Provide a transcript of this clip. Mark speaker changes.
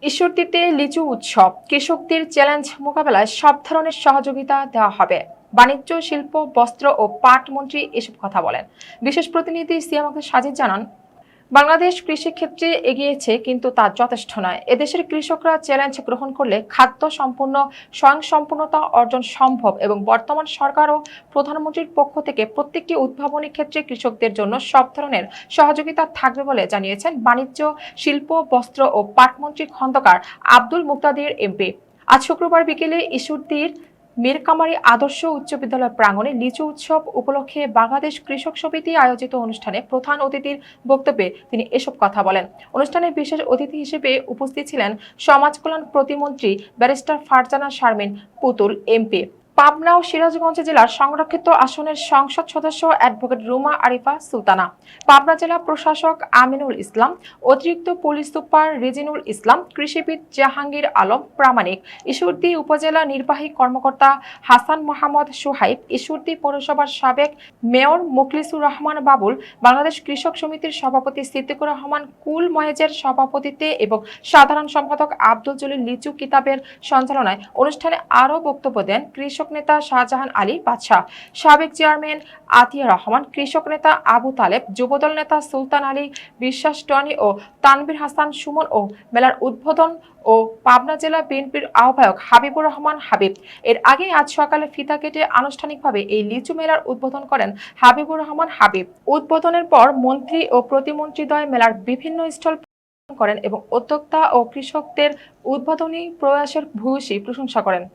Speaker 1: ঈশ্বরদীতে লিচু উৎসব, কৃষকদের চ্যালেঞ্জ মোকাবেলায় সব ধরনের সহযোগিতা দেওয়া হবে। বাণিজ্য, শিল্প, বস্ত্র ও পাট মন্ত্রী এসব কথা বলেন। বিশেষ প্রতিনিধি সিয়াম আক্তার সাজিদ জানান, বাংলাদেশ কৃষি ক্ষেত্রে এগিয়েছে, কিন্তু তা যথেষ্ট নয়। এদেশের কৃষকরা চ্যালেঞ্জ গ্রহণ করলে খাদ্য সম্পূর্ণ স্বয়ংসম্পূর্ণতা অর্জন সম্ভব এবং বর্তমান সরকার ও প্রধানমন্ত্রীর পক্ষ থেকে প্রত্যেকটি উদ্ভাবনী ক্ষেত্রে কৃষকদের জন্য সব ধরনের সহযোগিতা থাকবে বলে জানিয়েছেন বাণিজ্য, শিল্প, বস্ত্র ও পাট মন্ত্রী খন্দকার আব্দুল মুক্তাদির এমপি। আজ শুক্রবার বিকেলে ঈশ্বরদীর মীরকামারী আদর্শ উচ্চ বিদ্যালয় প্রাঙ্গণে লিচু উৎসব উপলক্ষে বাংলাদেশ কৃষক সমিতি আয়োজিত অনুষ্ঠানে প্রধান অতিথির বক্তব্যে তিনি এসব কথা বলেন। অনুষ্ঠানে বিশেষ অতিথি হিসেবে উপস্থিত ছিলেন সমাজ কল্যাণ প্রতিমন্ত্রী ব্যারিস্টার ফারজানা শারমিন পুতুল এমপি। পাবনা ও সিরাজগঞ্জ জেলার সংরক্ষিত আসনের সংসদ সদস্য অ্যাডভোকেট রুমা আরিফা সুলতানা, পাবনা জেলা প্রশাসক আমিনুল ইসলাম, অতিরিক্ত পুলিশ সুপার রিজিনুল ইসলাম, কৃষিবিদ জাহাঙ্গীর আলম প্রামাণিক, ঈশ্বরদী উপজেলা নির্বাহী কর্মকর্তা হাসান মোহাম্মদ সোহাইব, ঈশ্বরদী পৌরসভার সাবেক মেয়র মুখলিসুর রহমান বাবুল, বাংলাদেশ কৃষক সমিতির সভাপতি সিদ্দিকুর রহমান কুল মহেজের সভাপতিত্বে এবং সাধারণ সম্পাদক আব্দুল জলিল লিচু কিতাবের সঞ্চালনায় অনুষ্ঠানে আরও বক্তব্য দেন কৃষক নেতা শাহজাহান আলী বাদশাহ, সাবেক চেয়ারম্যান আতিয়া রহমান, কৃষক নেতা আবু তালেব, যুবদল নেতা সুলতান আলী বিশ্বাস টনি ও তানভীর হাসান সুমন ও মেলার উদ্বোধন ও পাবনা জেলা বিএনপির আহ্বায়ক হাবিবুর রহমান হাবিব। এর আগে আজ সকালে ফিতা কেটে আনুষ্ঠানিকভাবে এই লিচু মেলার উদ্বোধন করেন হাবিবুর রহমান হাবিব। উদ্বোধনের পর মন্ত্রী ও প্রতিমন্ত্রীদ্বয় মেলার বিভিন্ন স্টল করেন এবং উদ্যোক্তা ও কৃষকদের উদ্বোধনী প্রয়াসের ভূয়সী প্রশংসা করেন।